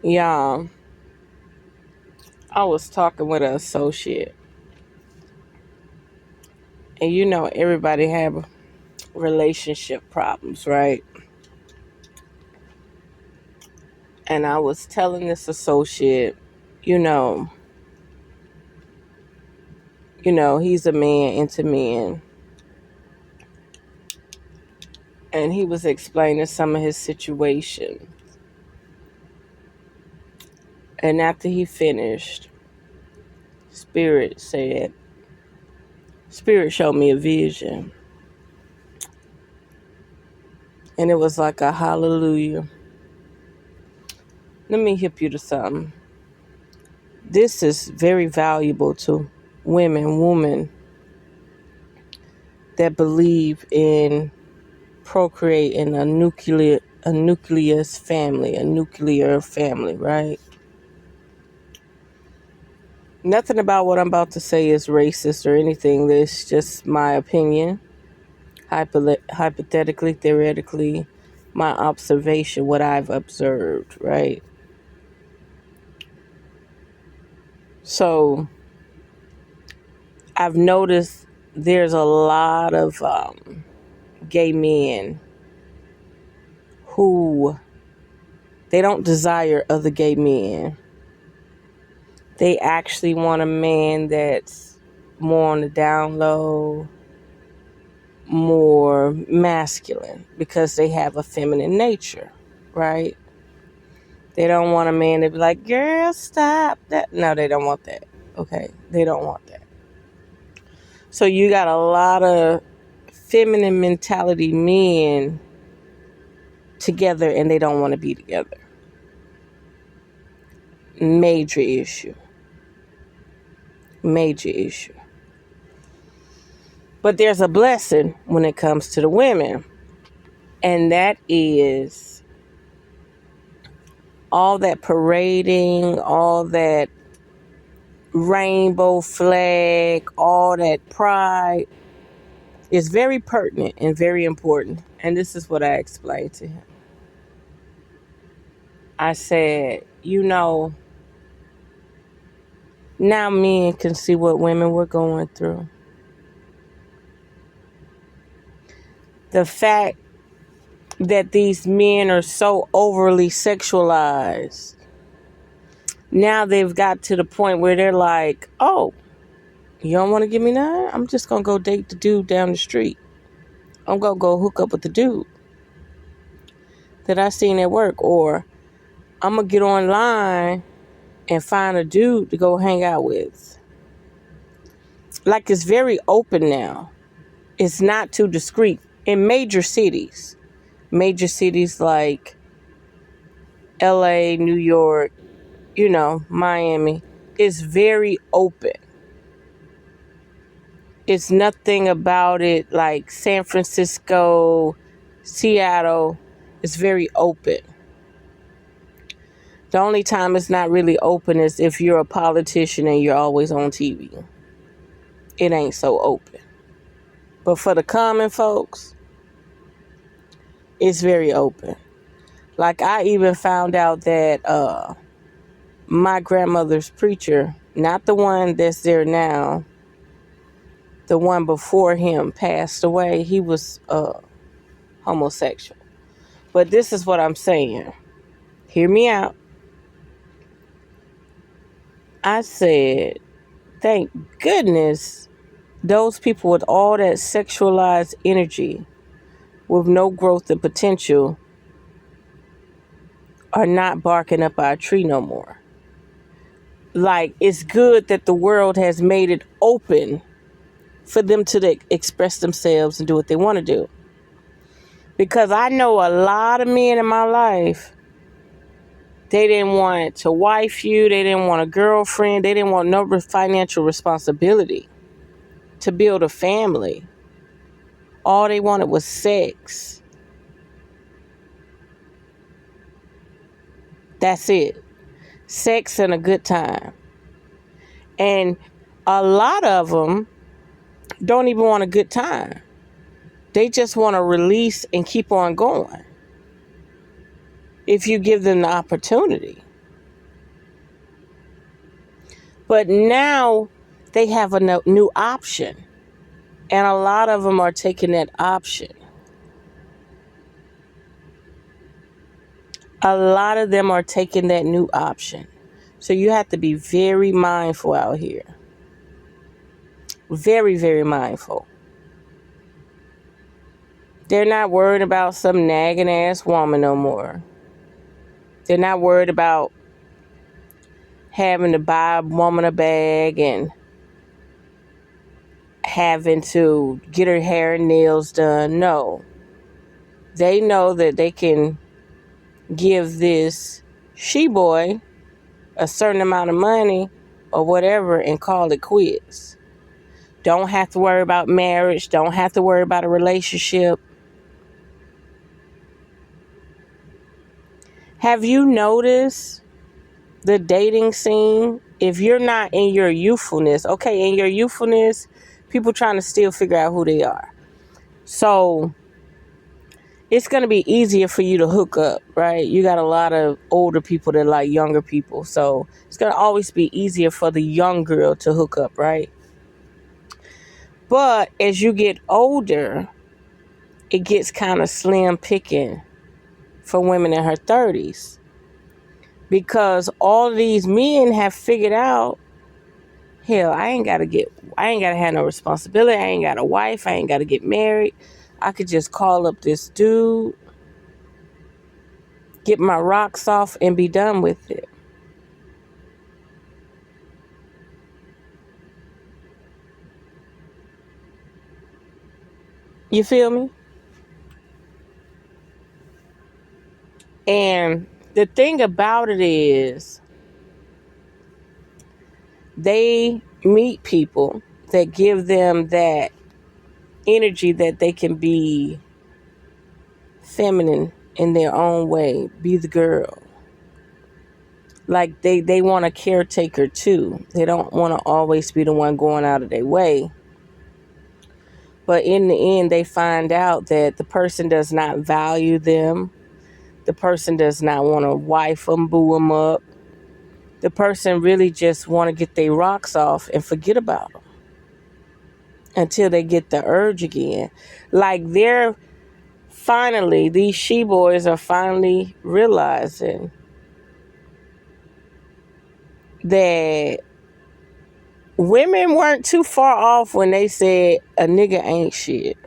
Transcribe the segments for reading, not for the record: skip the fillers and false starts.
Yeah, I was talking with an associate, and everybody have relationship problems, right? And I was telling this associate, you know, he's a man into men, and he was explaining some of his situation. And after he finished, Spirit said, Spirit showed me a vision, and it was like a hallelujah. Let me hip you to something. This is very valuable to women that believe in procreating a nucleus family, a nuclear family, right? Nothing about what I'm about to say is racist or anything. It's just my opinion, hypothetically, theoretically, my observation, what I've observed, right? So I've noticed there's a lot of gay men who they don't desire other gay men. They actually want a man that's more on the down low, more masculine, because they have a feminine nature, right? They don't want a man to be like, girl, stop that. No, they don't want that. Okay, they don't want that. So you got a lot of feminine mentality men together, and they don't want to be together. Major issue. Major issue. But there's a blessing when it comes to the women, and that is all that parading, all that rainbow flag, all that pride is very pertinent and very important. And this is what I explained to him. I said, now men can see what women were going through. The fact that these men are so overly sexualized, now they've got to the point where they're like, oh, you don't want to give me none? I'm just going to go date the dude down the street. I'm going to go hook up with the dude that I seen at work. Or I'm going to get online and find a dude to go hang out with. Like, it's very open now. It's not too discreet. In major cities like LA, New York, Miami, it's very open. It's nothing about it like San Francisco, Seattle. It's very open. The only time it's not really open is if you're a politician and you're always on TV. It ain't so open. But for the common folks, it's very open. Like, I even found out that my grandmother's preacher, not the one that's there now, the one before him passed away, he was homosexual. But this is what I'm saying. Hear me out. I said, thank goodness those people with all that sexualized energy with no growth and potential are not barking up our tree no more. Like, it's good that the world has made it open for them to express themselves and do what they want to do. Because I know a lot of men in my life, they didn't want to wife you, they didn't want a girlfriend, they didn't want no financial responsibility to build a family. All they wanted was sex. That's it. Sex and a good time. And a lot of them don't even want a good time. They just want to release and keep on going. If you give them the opportunity. But now they have a new option. And a lot of them are taking that option. A lot of them are taking that new option. So you have to be very mindful out here. Very, very mindful. They're not worried about some nagging ass woman no more. They're not worried about having to buy a woman a bag and having to get her hair and nails done. No. They know that they can give this she-boy a certain amount of money or whatever and call it quits. Don't have to worry about marriage. Don't have to worry about a relationship. Have you noticed the dating scene? If you're not in your youthfulness, okay, in your youthfulness, people trying to still figure out who they are. So it's going to be easier for you to hook up, right? You got a lot of older people that like younger people. So it's going to always be easier for the young girl to hook up, right? But as you get older, it gets kind of slim picking for women in her 30s. Because all of these men have figured out, hell, I ain't got to have no responsibility. I ain't got a wife. I ain't got to get married. I could just call up this dude, get my rocks off, and be done with it. You feel me? And the thing about it is, they meet people that give them that energy that they can be feminine in their own way, be the girl. Like they want a caretaker too. They don't want to always be the one going out of their way. But in the end, they find out that the person does not value them. The person does not want to wife them, boo them up. The person really just want to get their rocks off and forget about them until they get the urge again. Like these she-boys are finally realizing that women weren't too far off when they said a nigga ain't shit.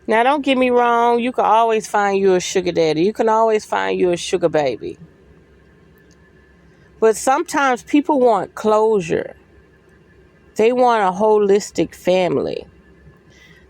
Now, don't get me wrong. You can always find you a sugar daddy. You can always find you a sugar baby. But sometimes people want closure. They want a holistic family.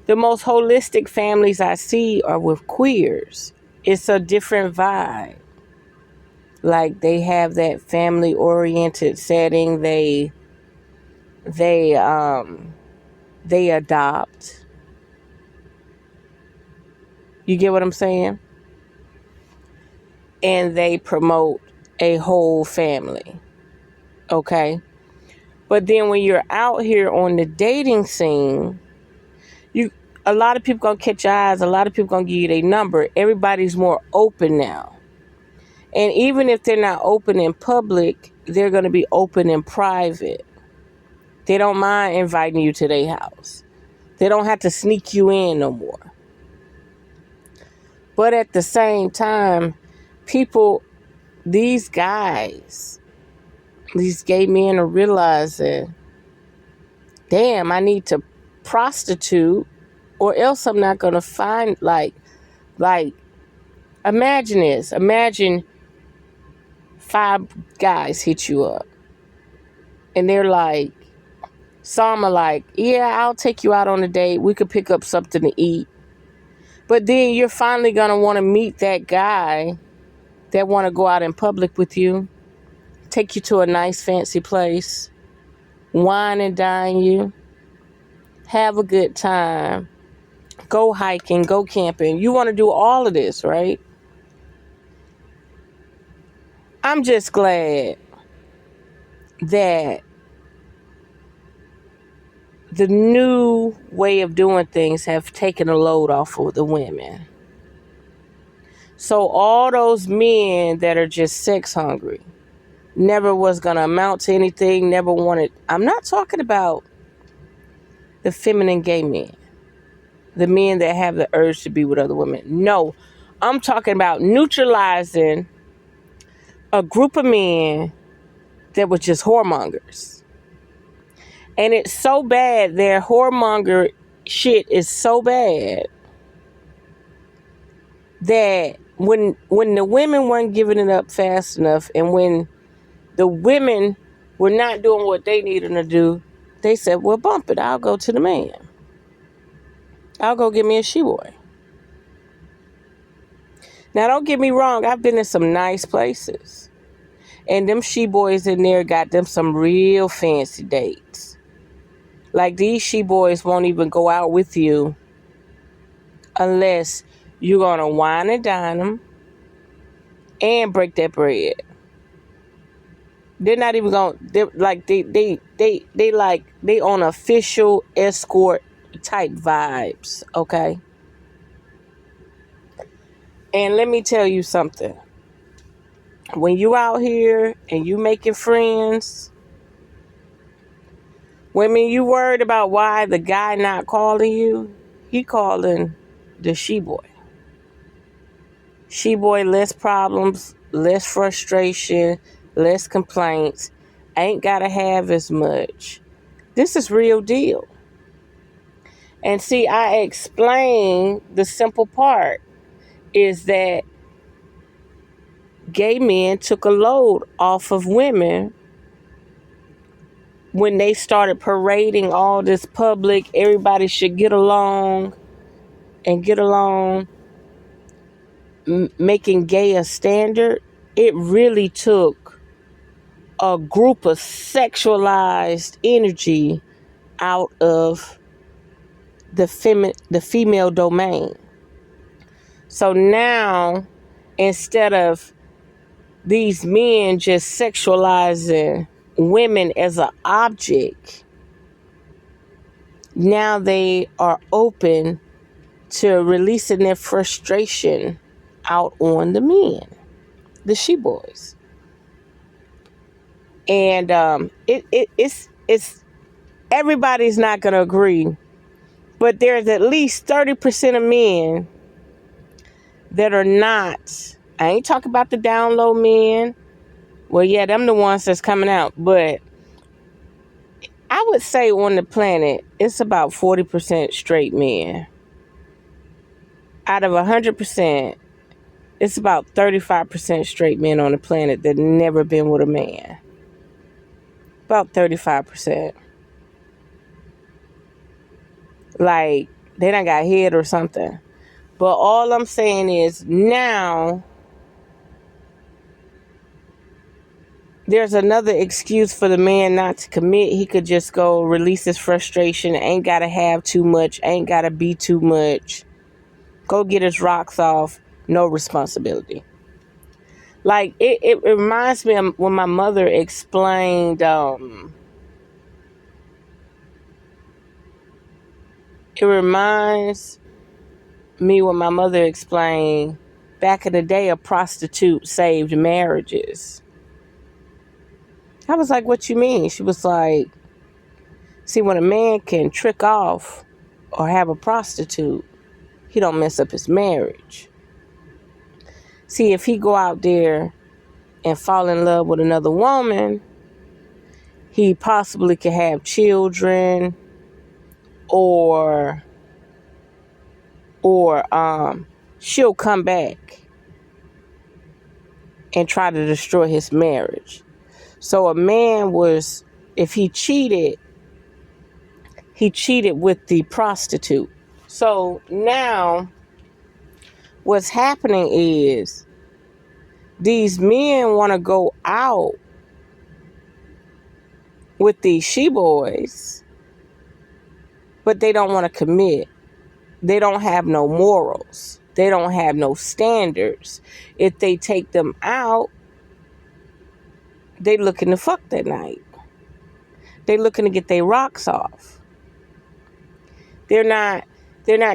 The most holistic families I see are with queers. It's a different vibe. Like they have that family-oriented setting. They adopt. You get what I'm saying? And they promote a whole family. Okay? But then when you're out here on the dating scene, a lot of people gonna catch your eyes. A lot of people gonna give you their number. Everybody's more open now. And even if they're not open in public, they're gonna be open in private. They don't mind inviting you to their house. They don't have to sneak you in no more. But at the same time, these guys, these gay men are realizing, damn, I need to prostitute or else I'm not going to find, like, imagine this. Imagine 5 guys hit you up. And they're like, some are like, yeah, I'll take you out on a date. We could pick up something to eat. But then you're finally going to want to meet that guy that want to go out in public with you, take you to a nice fancy place, wine and dine you, have a good time, go hiking, go camping. You want to do all of this, right? I'm just glad that the new way of doing things have taken a load off of the women. So all those men that are just sex hungry, never was going to amount to anything, never wanted. I'm not talking about the feminine gay men, the men that have the urge to be with other women. No, I'm talking about neutralizing a group of men that were just whoremongers. And it's so bad, their whoremonger shit is so bad that when the women weren't giving it up fast enough, and when the women were not doing what they needed to do, they said, well, bump it. I'll go to the man. I'll go get me a she-boy. Now, don't get me wrong. I've been in some nice places. And them she-boys in there got them some real fancy dates. Like, these she-boys won't even go out with you unless you're going to wine and dine them and break that bread. They're not even going, they on official escort type vibes, okay? And let me tell you something. When you out here and you making friends, when you worried about why the guy not calling you, he calling the she-boy. She-boy, less problems, less frustration, less complaints, ain't gotta have as much. This is real deal. And see, I explain the simple part is that gay men took a load off of women when they started parading all this public, everybody should get along, making gay a standard. It really took a group of sexualized energy out of the female domain. So now, instead of these men just sexualizing women as an object, now they are open to releasing their frustration out on the men, the she-boys. And it's everybody's not going to agree, but there's at least 30% of men that are not. I ain't talking about the down low men. Well, yeah, them the ones that's coming out. But I would say on the planet, it's about 40% straight men. Out of 100%, it's about 35% straight men on the planet that never been with a man. About 35%. Like, they done got hit or something. But all I'm saying is now there's another excuse for the man not to commit. He could just go release his frustration. Ain't got to have too much. Ain't got to be too much. Go get his rocks off. No responsibility. Like, it reminds me of when my mother explained, it reminds me when my mother explained back in the day a prostitute saved marriages. I was like, what you mean? She was like, see, when a man can trick off or have a prostitute, he don't mess up his marriage. See, if he go out there and fall in love with another woman, he possibly could have children or she'll come back and try to destroy his marriage. So a man was, if he cheated with the prostitute. So now what's happening is these men want to go out with these she-boys, but they don't want to commit. They don't have no morals. They don't have no standards. If they take them out, they looking to fuck that night. They looking to get their rocks off. They're not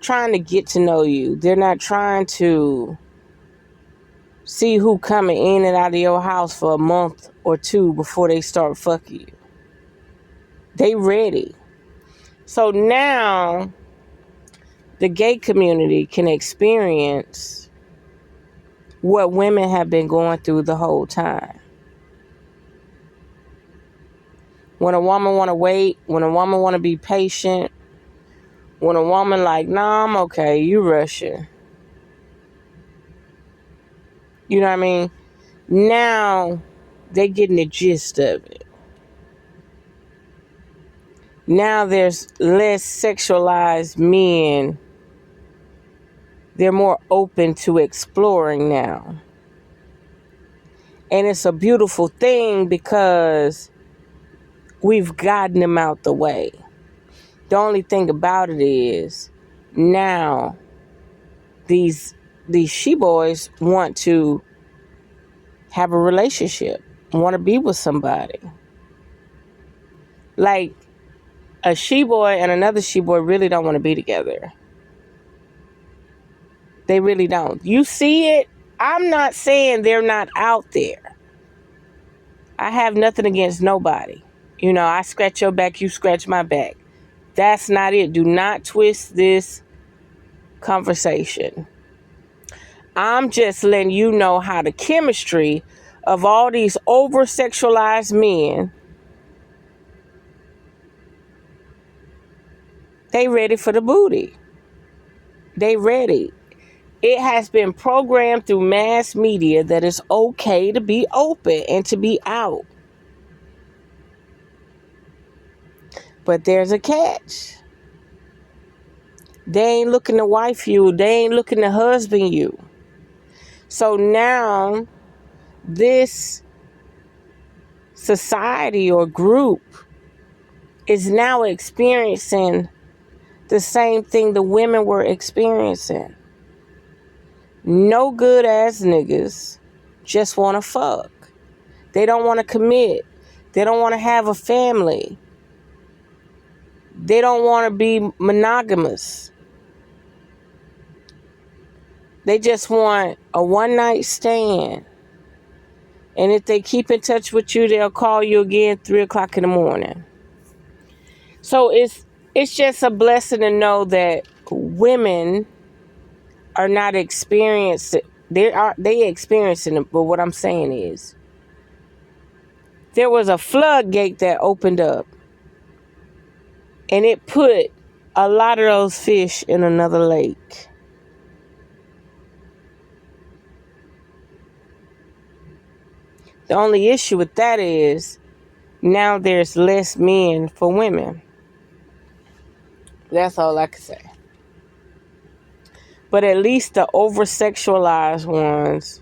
trying to get to know you. They're not trying to see who coming in and out of your house for a month or two before they start fucking you. They ready. So now the gay community can experience what women have been going through the whole time. When a woman want to wait, when a woman want to be patient, when a woman like, nah, I'm okay, you rushing. You know what I mean? Now they getting the gist of it. Now there's less sexualized men. They're more open to exploring now. And it's a beautiful thing because we've gotten them out the way. The only thing about it is now these she-boys want to have a relationship, want to be with somebody. Like a she-boy and another she-boy really don't want to be together. They really don't. You see it? I'm not saying they're not out there. I have nothing against nobody. You know, I scratch your back, you scratch my back. That's not it. Do not twist this conversation. I'm just letting you know how the chemistry of all these over-sexualized men, they ready for the booty. They ready. It has been programmed through mass media that it's okay to be open and to be out. But there's a catch. They ain't looking to wife you. They ain't looking to husband you. So now this society or group is now experiencing the same thing the women were experiencing. No good ass niggas just want to fuck. They don't want to commit. They don't want to have a family. They don't want to be monogamous. They just want a one-night stand. And if they keep in touch with you, they'll call you again 3 o'clock in the morning. So it's just a blessing to know that women are not experiencing. They experiencing it. But what I'm saying is, there was a floodgate that opened up, and it put a lot of those fish in another lake. The only issue with that is now there's less men for women. That's all I can say. But at least the over-sexualized ones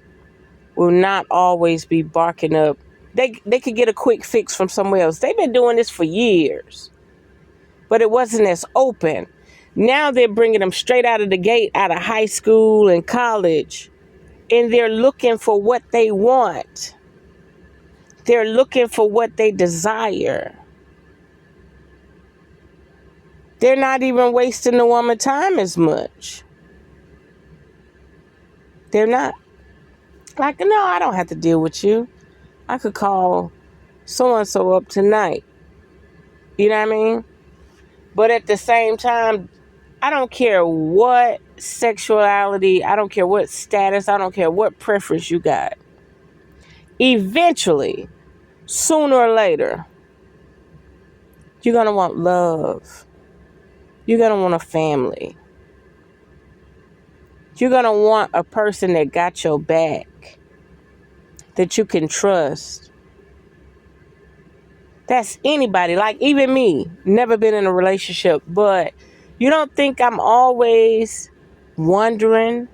will not always be barking up. They could get a quick fix from somewhere else. They've been doing this for years. But it wasn't as open. Now they're bringing them straight out of the gate, out of high school and college. And they're looking for what they want. They're looking for what they desire. They're not even wasting the woman time as much. They're not. Like, no, I don't have to deal with you. I could call so-and-so up tonight. You know what I mean? But at the same time, I don't care what sexuality, I don't care what status, I don't care what preference you got. Eventually, sooner or later, you're going to want love. You're going to want a family. You're going to want a person that got your back, that you can trust. That's anybody, like even me, never been in a relationship, but you don't think I'm always wondering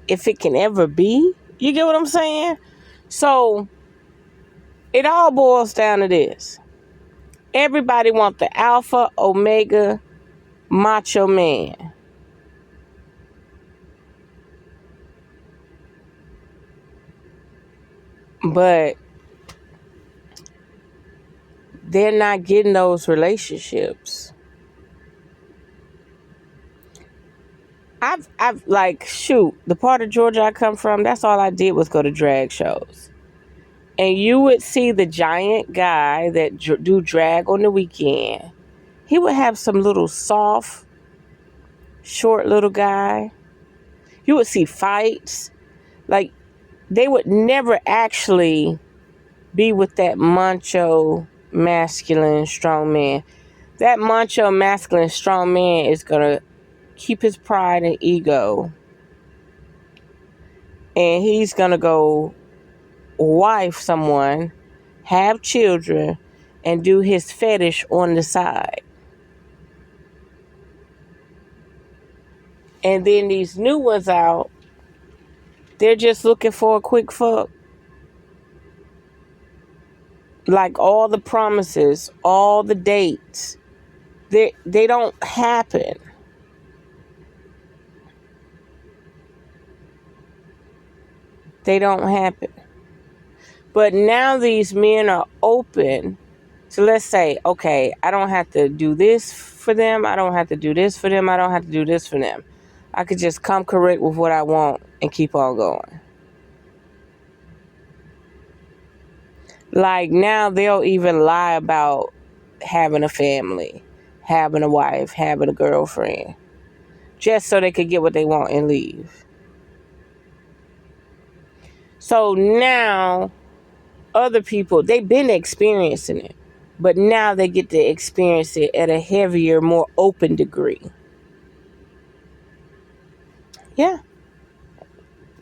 if it can ever be? You get what I'm saying? So it all boils down to this. Everybody wants the alpha, omega, macho man. But they're not getting those relationships. I've like, shoot, the part of Georgia I come from, that's all I did was go to drag shows. And you would see the giant guy that do drag on the weekend. He would have some little soft, short little guy. You would see fights. Like, they would never actually be with that macho, masculine, strong man. That macho, masculine, strong man is going to keep his pride and ego. And he's going to go wife someone, have children, and do his fetish on the side. And then these new ones out, they're just looking for a quick fuck. Like, all the promises, all the dates, they don't happen. They don't happen. But now these men are open. So let's say, okay, I don't have to do this for them. I don't have to do this for them. I don't have to do this for them. I could just come correct with what I want and keep on going. Like, now they'll even lie about having a family, having a wife, having a girlfriend, just so they could get what they want and leave. So now other people, they've been experiencing it, but now they get to experience it at a heavier, more open degree. Yeah.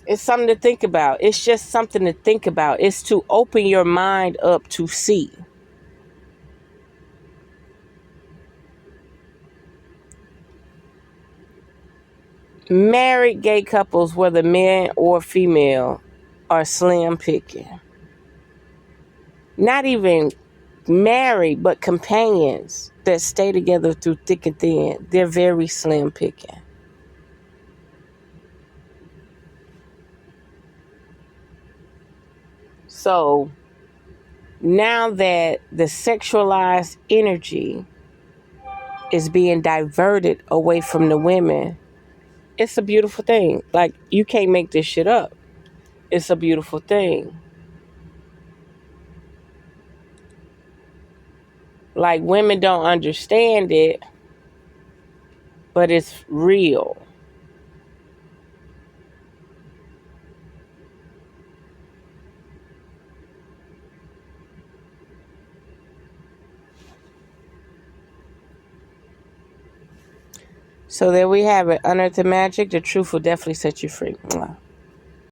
It's something to think about. It's just something to think about. It's to open your mind up to see. Married gay couples, whether man or female, are slim picking. Not even married, but companions that stay together through thick and thin, they're very slim picking. So now that the sexualized energy is being diverted away from the women, it's a beautiful thing. Like, you can't make this shit up. It's a beautiful thing. Like, women don't understand it, but it's real. So there we have it. Unearth the magic. The truth will definitely set you free. Mwah.